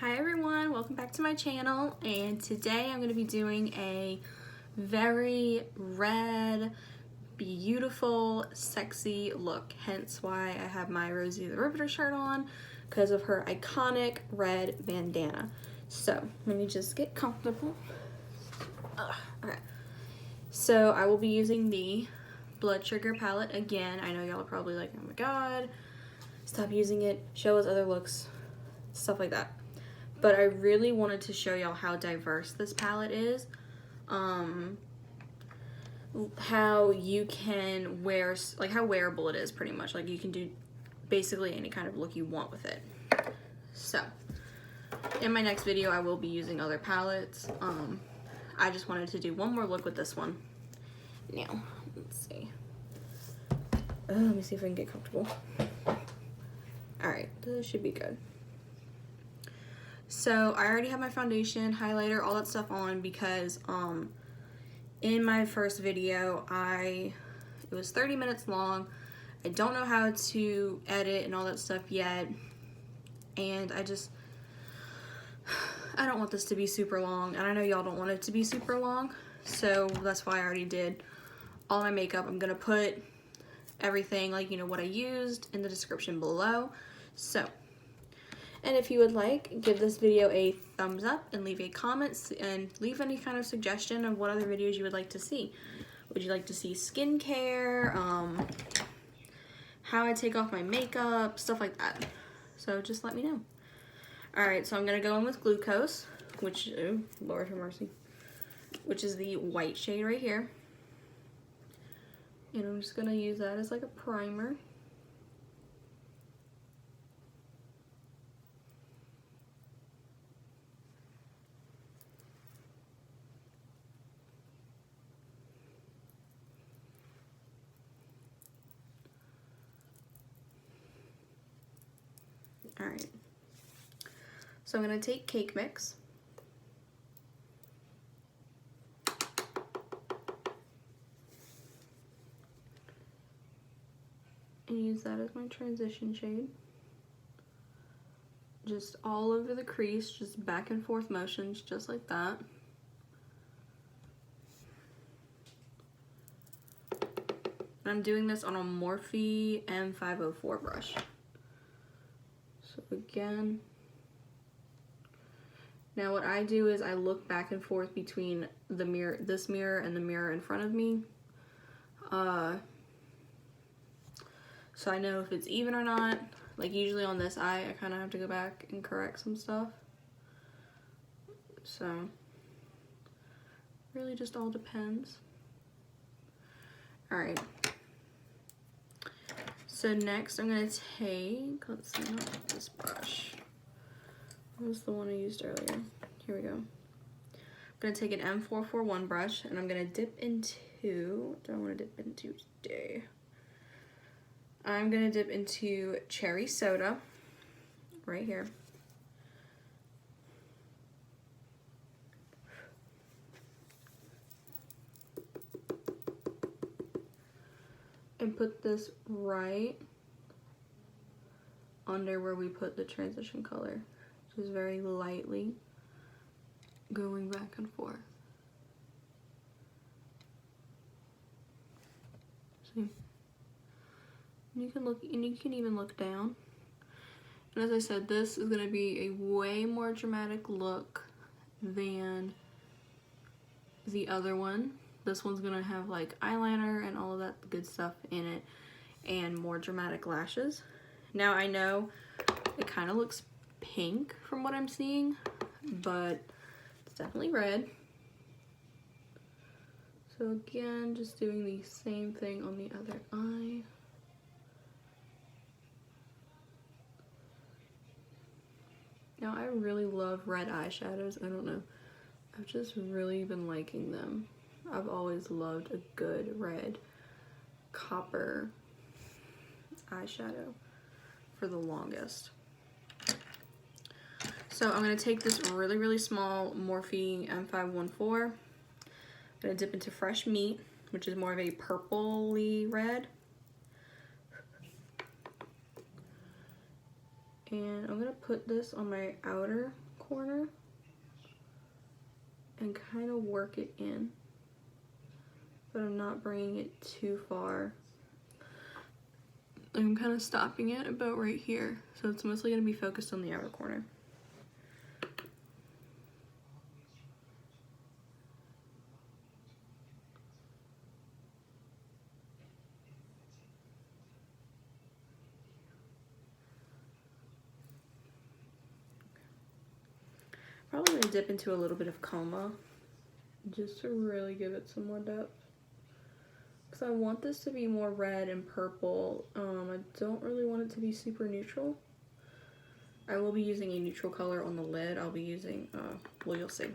Hi everyone, welcome back to my channel, and today I'm going to be doing a very red, beautiful, sexy look, hence why I have my Rosie the Riveter shirt on, because of her iconic red bandana. So let me just get comfortable. Okay, so I will be using the Blood Sugar palette again. I know y'all are probably like, oh my god, stop using it, show us other looks, stuff like that. But I really wanted to show y'all how diverse this palette is. How you can wear, like how wearable it is pretty much. Like you can do basically any kind of look you want with it. So, in my next video I will be using other palettes. I just wanted to do one more look with this one. Now, let's see. Let me see if I can get comfortable. Alright, this should be good. So I already have my foundation, highlighter, all that stuff on because in my first video it was 30 minutes long. I don't know how to edit and all that stuff yet, and I don't want this to be super long, and I know y'all don't want it to be super long, so that's why I already did all my makeup. I'm gonna put everything, like, you know, what I used in the description below. So, and if you would like, give this video a thumbs up and leave a comment and leave any kind of suggestion of what other videos you would like to see. Would you like to see skincare, how I take off my makeup, stuff like that. So just let me know. Alright, so I'm going to go in with Glucose, which, oh, Lord have mercy, which is the white shade right here. And I'm just going to use that as like a primer. Alright, so I'm going to take Cake Mix. And use that as my transition shade. Just all over the crease, just back and forth motions, just like that. And I'm doing this on a Morphe M504 brush. So again, now what I do is I look back and forth between the mirror, this mirror, and the mirror in front of me. So I know if it's even or not. Like usually on this eye, I kind of have to go back and correct some stuff. So, really just all depends. Alright. So next I'm going to take, let's see, not this brush. What was the one I used earlier? Here we go. I'm going to take an M441 brush and I'm going to dip into, what do I want to dip into today? I'm going to dip into Cherry Soda right here. And put this right under where we put the transition color. Just very lightly going back and forth. See? You can look, and you can even look down. And as I said, this is going to be a way more dramatic look than the other one. This one's going to have like eyeliner and all of that good stuff in it, and more dramatic lashes. Now I know it kind of looks pink from what I'm seeing, but it's definitely red. So again, just doing the same thing on the other eye. Now I really love red eyeshadows. I don't know. I've just really been liking them. I've always loved a good red copper eyeshadow for the longest. So I'm going to take this really, really small Morphe M514. I'm going to dip into Fresh Meat, which is more of a purpley red. And I'm going to put this on my outer corner and kind of work it in, but I'm not bringing it too far. I'm kind of stopping it about right here, so it's mostly going to be focused on the outer corner. Probably going to dip into a little bit of coma just to really give it some more depth. Because I want this to be more red and purple. I don't really want it to be super neutral. I will be using a neutral color on the lid. I'll be using, well, you'll see.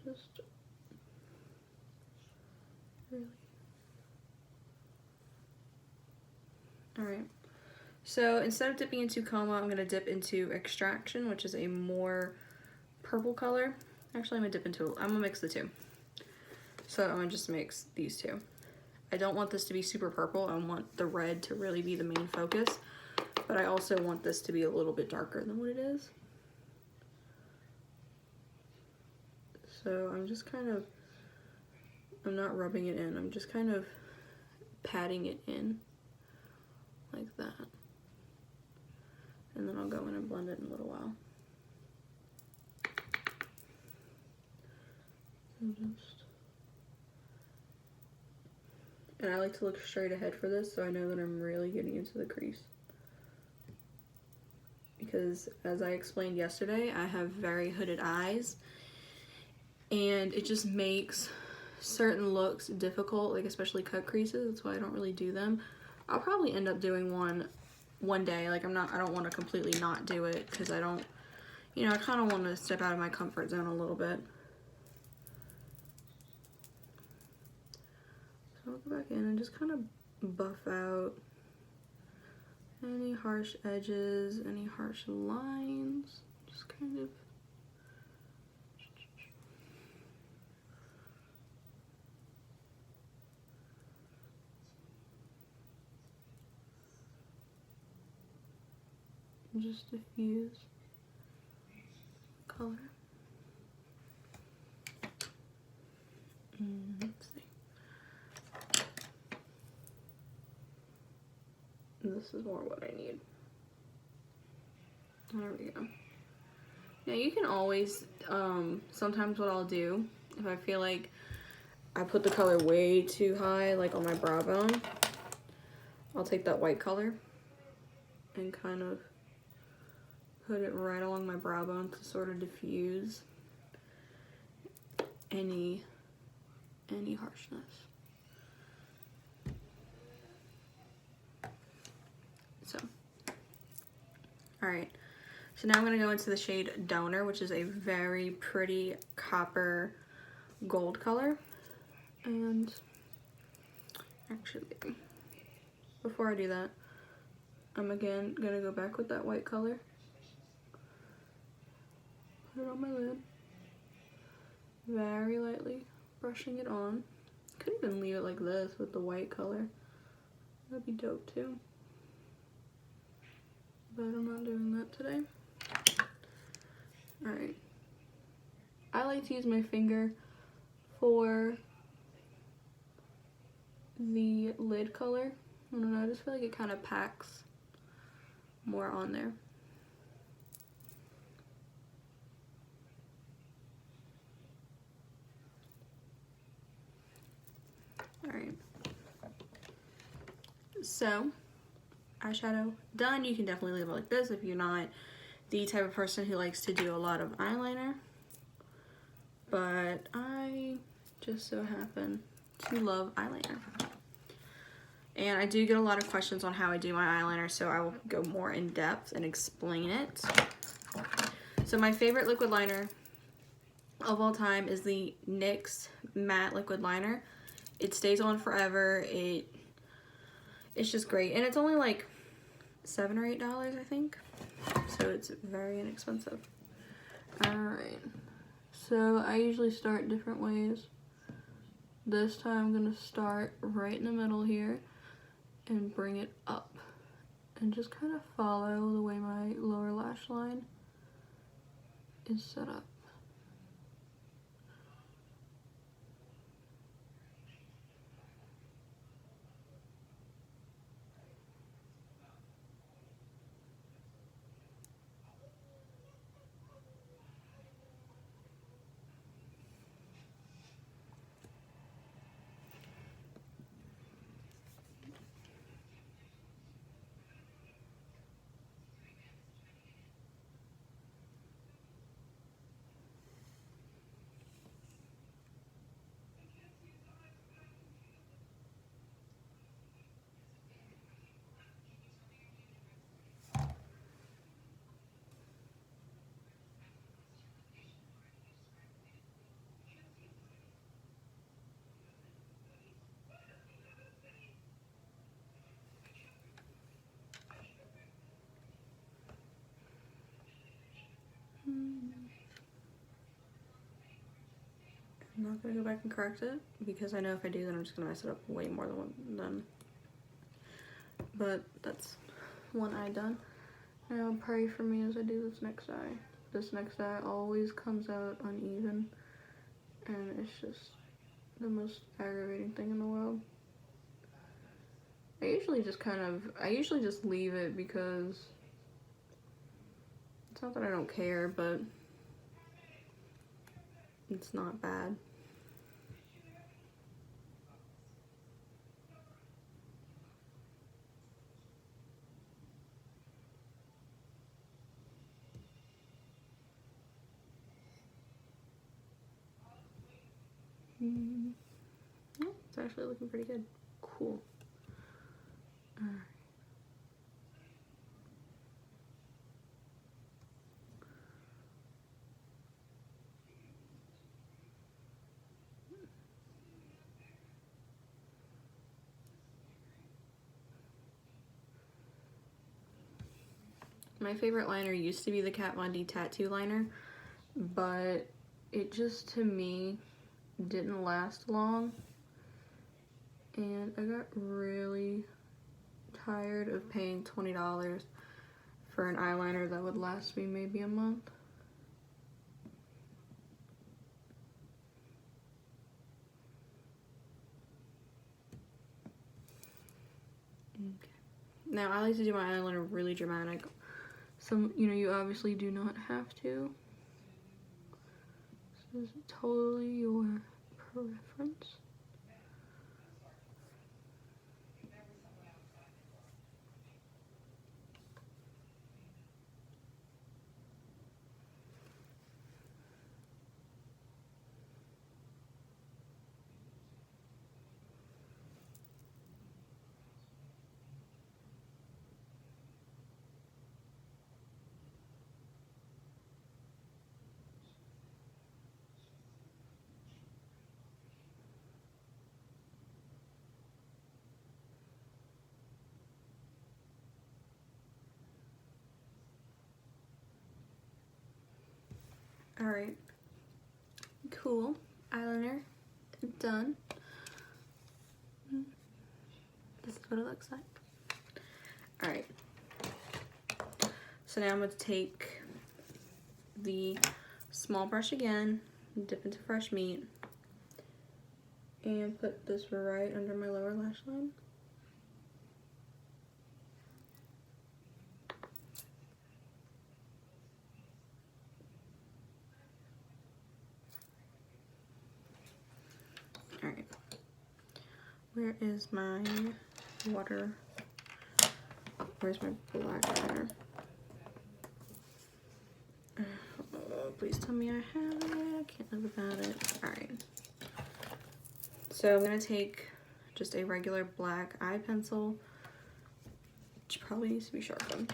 Just really. Alright. So instead of dipping into coma, I'm going to dip into extraction, which is a more purple color. Actually, I'm going to mix the two. So I'm going to just mix these two. I don't want this to be super purple. I want the red to really be the main focus. But I also want this to be a little bit darker than what it is. So I'm just kind of, I'm not rubbing it in. I'm just kind of patting it in like that. And then I'll go in and blend it in a little while. And I like to look straight ahead for this, so I know that I'm really getting into the crease. Because as I explained yesterday, I have very hooded eyes, and it just makes certain looks difficult, like especially cut creases. That's why I don't really do them. I'll probably end up doing one day. Like I don't want to completely not do it, because I don't, you know, I kind of want to step out of my comfort zone a little bit. So I'll go back in and just kind of buff out any harsh edges, any harsh lines. Just kind of. Just diffuse color. Let's see. This is more what I need. There we go. Now you can always, sometimes what I'll do, if I feel like I put the color way too high, like on my brow bone, I'll take that white color and kind of put it right along my brow bone to sort of diffuse any harshness. So, alright. So now I'm going to go into the shade Donor, which is a very pretty copper gold color. And actually, before I do that, I'm again going to go back with that white color. Put it on my lid, very lightly brushing it on. Could even leave it like this with the white color. That'd be dope too. But I'm not doing that today. Alright. I like to use my finger for the lid color. I don't know, I just feel like it kind of packs more on there. Alright, so eyeshadow done. You can definitely leave it like this if you're not the type of person who likes to do a lot of eyeliner, but I just so happen to love eyeliner. And I do get a lot of questions on how I do my eyeliner, so I will go more in depth and explain it. So my favorite liquid liner of all time is the NYX matte liquid liner. It stays on forever. It's just great, and it's only like $7 or $8, I think. So it's very inexpensive. Alright, so I usually start different ways. This time I'm gonna start right in the middle here. and bring it up and just kind of follow the way my lower lash line is set up. I'm not gonna go back and correct it because I know if I do, then I'm just gonna mess it up way more than. But that's one eye done. Now pray for me as I do this next eye. This next eye always comes out uneven, and it's just the most aggravating thing in the world. I usually just leave it because it's not that I don't care, but it's not bad. Yeah, it's actually looking pretty good. Cool. Alright. My favorite liner used to be the Kat Von D tattoo liner, but it just, to me, didn't last long, and I got really tired of paying $20 for an eyeliner that would last me maybe a month. Okay. Now I like to do my eyeliner really dramatic. Some, you obviously do not have to. This is totally your preference. Alright, cool, eyeliner done. This is what it looks like. Alright, so now I'm going to take the small brush again, dip into fresh meat, and put this right under my lower lash line. Alright, where is my water? Where's my black liner? Please tell me I have it. I can't live without it. Alright. So I'm going to take just a regular black eye pencil, which probably needs to be sharpened.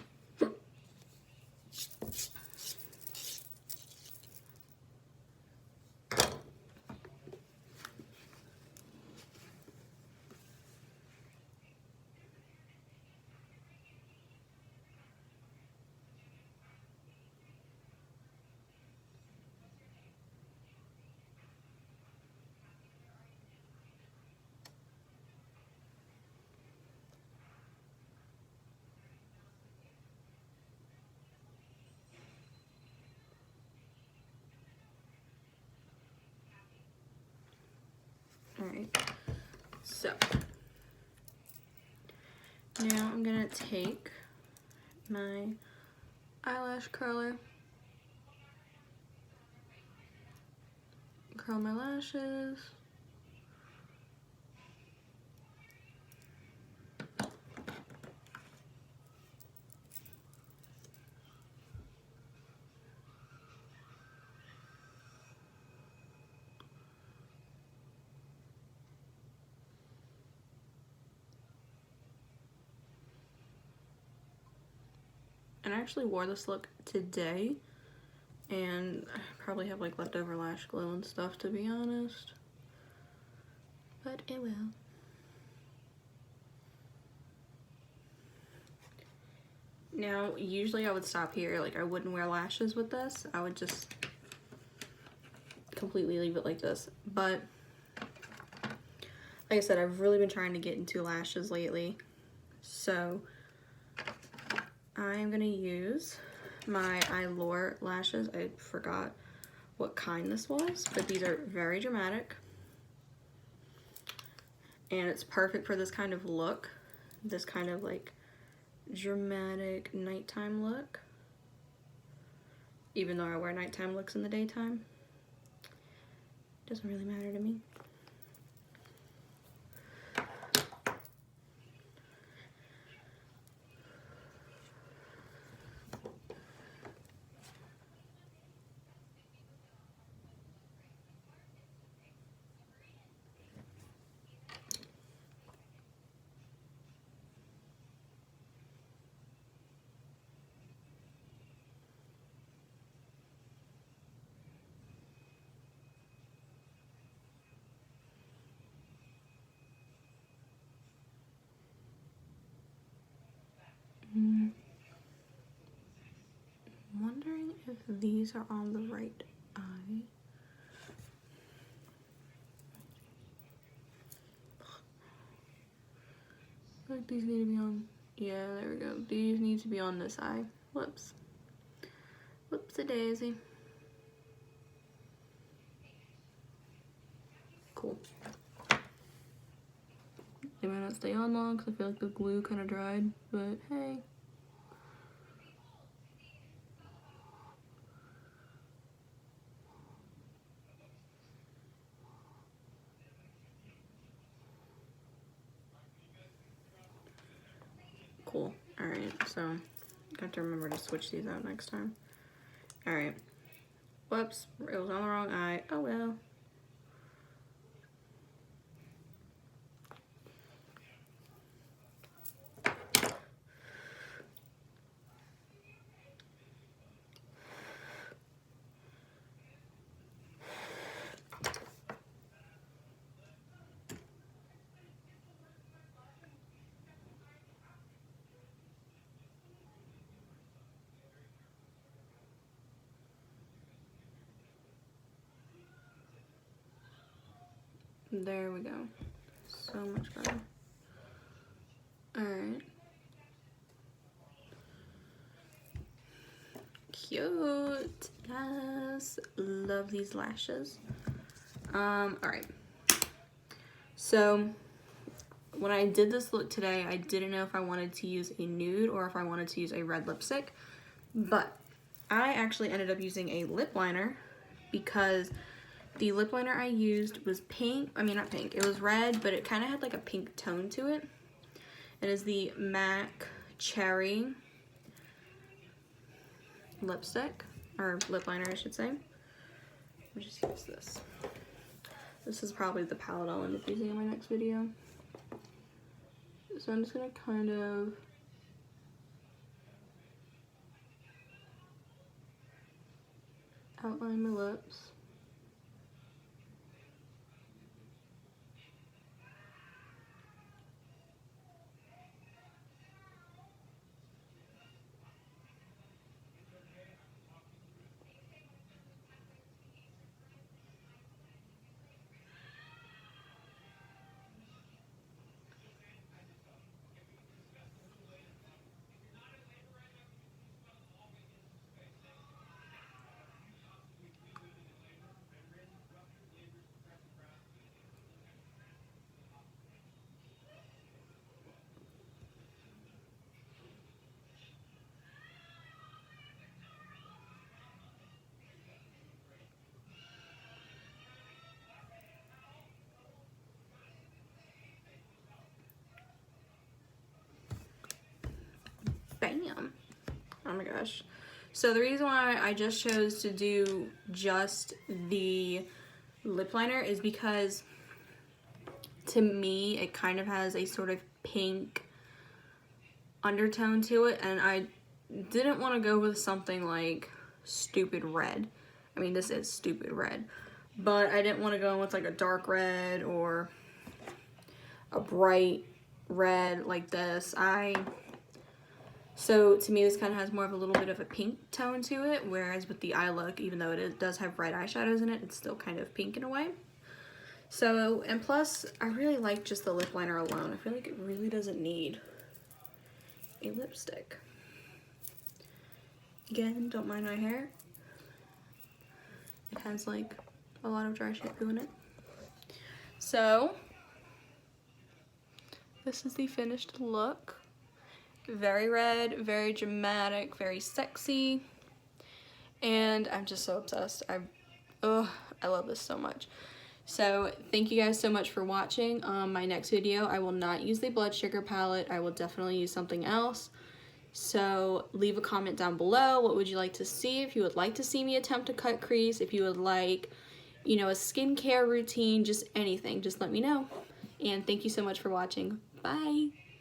Alright, so now I'm gonna take my eyelash curler, curl my lashes. And I actually wore this look today, and I probably have like leftover lash glue and stuff, to be honest, but it will. Now, usually I would stop here, like I wouldn't wear lashes with this. I would just completely leave it like this. But like I said, I've really been trying to get into lashes lately. So I'm gonna use my Allure lashes. I forgot what kind this was, but these are very dramatic. And it's perfect for this kind of look, this kind of like dramatic nighttime look. Even though I wear nighttime looks in the daytime, doesn't really matter to me. Wondering if these are on the right eye. I think these need to be on, yeah, there we go. These need to be on this eye. Whoops. Whoopsie daisy. Cool. They might not stay on long because I feel like the glue kind of dried, but hey. Cool. Alright, so I have to remember to switch these out next time. Alright. Whoops, it was on the wrong eye. Oh well. There we go. So much better. Alright. Cute. Yes. Love these lashes. Alright. So when I did this look today, I didn't know if I wanted to use a nude or if I wanted to use a red lipstick. But I actually ended up using a lip liner because the lip liner I used was pink. I mean, not pink. It was red, but it kind of had like a pink tone to it. It is the MAC Cherry lipstick, or lip liner, I should say. Let me just use this. This is probably the palette I'll end up using in my next video. So I'm just gonna kind of outline my lips. bam. Oh my gosh. So the reason why I just chose to do just the lip liner is because to me it kind of has a sort of pink undertone to it, and I didn't want to go with something like stupid red. I mean, this is stupid red, but I didn't want to go with like a dark red or a bright red like this. So to me this kind of has more of a little bit of a pink tone to it, whereas with the eye look, even though it does have red eyeshadows in it, it's still kind of pink in a way. So, and plus I really like just the lip liner alone. I feel like it really doesn't need a lipstick. Again, don't mind my hair. It has like a lot of dry shampoo in it. So this is the finished look. Very red, very dramatic, very sexy, and I'm just so obsessed. I love this so much. So thank you guys so much for watching. My next video, I will not use the blood sugar palette. I will definitely use something else. So leave a comment down below. What would you like to see? If you would like to see me attempt to cut crease, if you would like, you know, a skincare routine, just anything, just let me know. And thank you so much for watching. Bye.